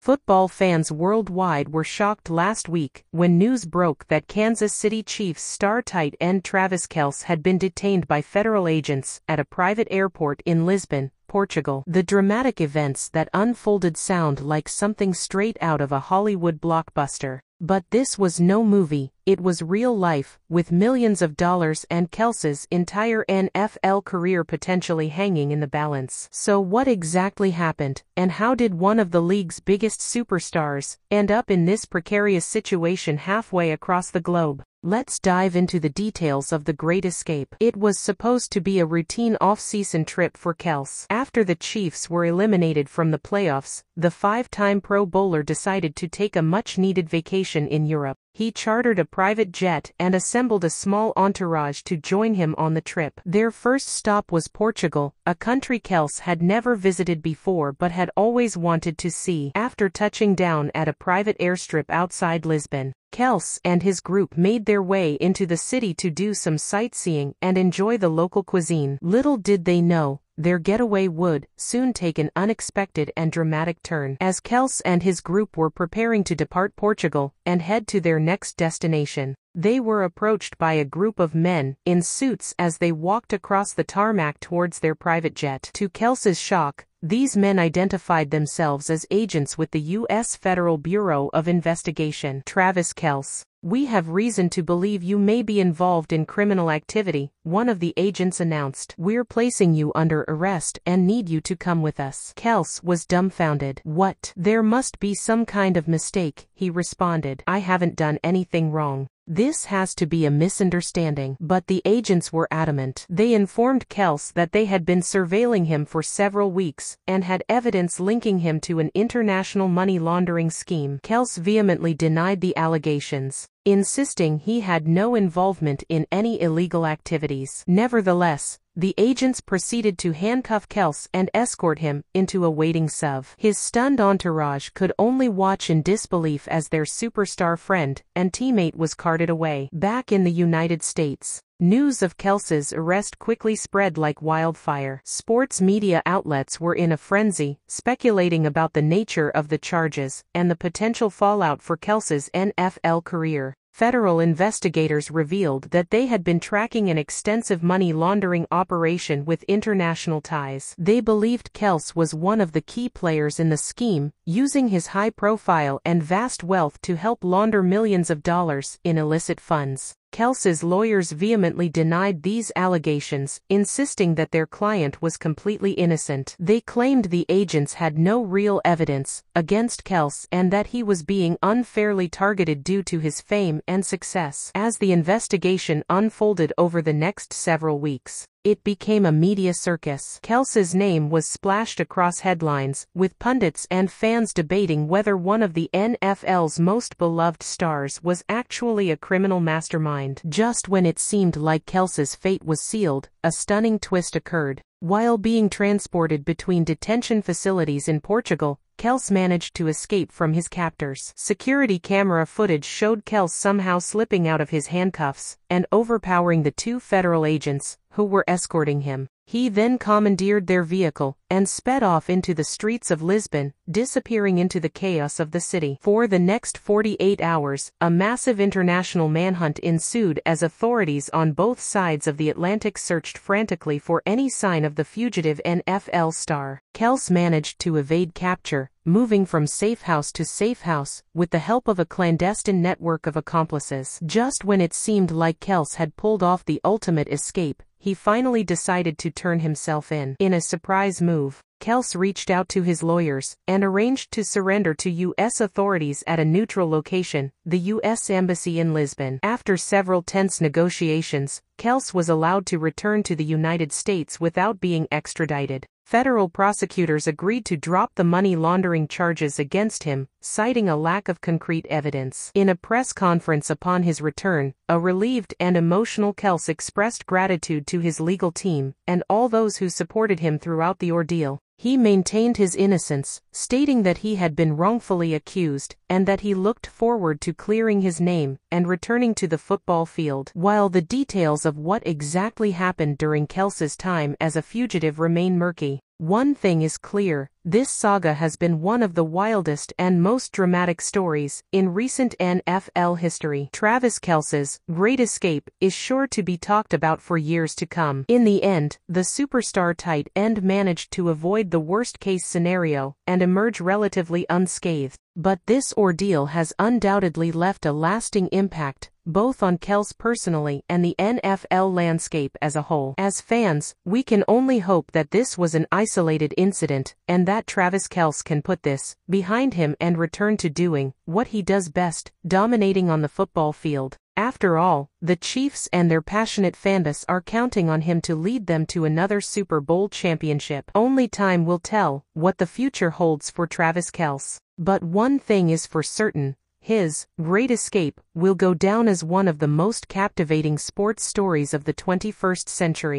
Football fans worldwide were shocked last week when news broke that Kansas City Chiefs star tight end Travis Kelce had been detained by federal agents at a private airport in Lisbon, Portugal. The dramatic events that unfolded sound like something straight out of a Hollywood blockbuster. But this was no movie, it was real life, with millions of dollars and Kelce's entire NFL career potentially hanging in the balance. So what exactly happened, and how did one of the league's biggest superstars end up in this precarious situation halfway across the globe? Let's dive into the details of the Great Escape. It was supposed to be a routine off-season trip for Kelce. After the Chiefs were eliminated from the playoffs, the five-time Pro Bowler decided to take a much-needed vacation in Europe. He chartered a private jet and assembled a small entourage to join him on the trip. Their first stop was Portugal, a country Kelce had never visited before but had always wanted to see. After touching down at a private airstrip outside Lisbon, Kelce and his group made their way into the city to do some sightseeing and enjoy the local cuisine. Little did they know, their getaway would soon take an unexpected and dramatic turn. As Kelce and his group were preparing to depart Portugal and head to their next destination, they were approached by a group of men in suits as they walked across the tarmac towards their private jet. To Kelce's shock, these men identified themselves as agents with the U.S. Federal Bureau of Investigation. "Travis Kelce, we have reason to believe you may be involved in criminal activity," one of the agents announced. "We're placing you under arrest and need you to come with us." Kelce was dumbfounded. "What? There must be some kind of mistake," he responded. "I haven't done anything wrong. This has to be a misunderstanding." But the agents were adamant. They informed Kelce that they had been surveilling him for several weeks and had evidence linking him to an international money laundering scheme. Kelce vehemently denied the allegations, insisting he had no involvement in any illegal activities. Nevertheless, the agents proceeded to handcuff Kelce and escort him into a waiting sub. His stunned entourage could only watch in disbelief as their superstar friend and teammate was carted away. Back in the United States, news of Kelce's arrest quickly spread like wildfire. Sports media outlets were in a frenzy, speculating about the nature of the charges and the potential fallout for Kelce's NFL career. Federal investigators revealed that they had been tracking an extensive money laundering operation with international ties. They believed Kelce was one of the key players in the scheme, using his high profile and vast wealth to help launder millions of dollars in illicit funds. Kelce's lawyers vehemently denied these allegations, insisting that their client was completely innocent. They claimed the agents had no real evidence against Kelce and that he was being unfairly targeted due to his fame and success. As the investigation unfolded over the next several weeks, it became a media circus. Kelce's name was splashed across headlines, with pundits and fans debating whether one of the NFL's most beloved stars was actually a criminal mastermind. Just when it seemed like Kelce's fate was sealed, a stunning twist occurred. While being transported between detention facilities in Portugal, Kelce managed to escape from his captors. Security camera footage showed Kelce somehow slipping out of his handcuffs and overpowering the two federal agents who were escorting him. He then commandeered their vehicle and sped off into the streets of Lisbon, disappearing into the chaos of the city. For the next 48 hours, a massive international manhunt ensued as authorities on both sides of the Atlantic searched frantically for any sign of the fugitive NFL star. Kelce managed to evade capture, moving from safe house to safe house, with the help of a clandestine network of accomplices. Just when it seemed like Kelce had pulled off the ultimate escape, he finally decided to turn himself in. In a surprise move, Kelce reached out to his lawyers and arranged to surrender to U.S. authorities at a neutral location, the U.S. Embassy in Lisbon. After several tense negotiations, Kelce was allowed to return to the United States without being extradited. Federal prosecutors agreed to drop the money laundering charges against him, citing a lack of concrete evidence. In a press conference upon his return, a relieved and emotional Kelce expressed gratitude to his legal team and all those who supported him throughout the ordeal. He maintained his innocence, stating that he had been wrongfully accused, and that he looked forward to clearing his name and returning to the football field. While the details of what exactly happened during Kelce's time as a fugitive remain murky, one thing is clear: this saga has been one of the wildest and most dramatic stories in recent NFL history. Travis Kelce's great escape is sure to be talked about for years to come. In the end, the superstar tight end managed to avoid the worst-case scenario and emerge relatively unscathed. But this ordeal has undoubtedly left a lasting impact, both on Kelce personally and the NFL landscape as a whole. As fans, we can only hope that this was an isolated incident, and that Travis Kelce can put this behind him and return to doing what he does best, dominating on the football field. After all, the Chiefs and their passionate fanbase are counting on him to lead them to another Super Bowl championship. Only time will tell what the future holds for Travis Kelce. But one thing is for certain, his great escape will go down as one of the most captivating sports stories of the 21st century.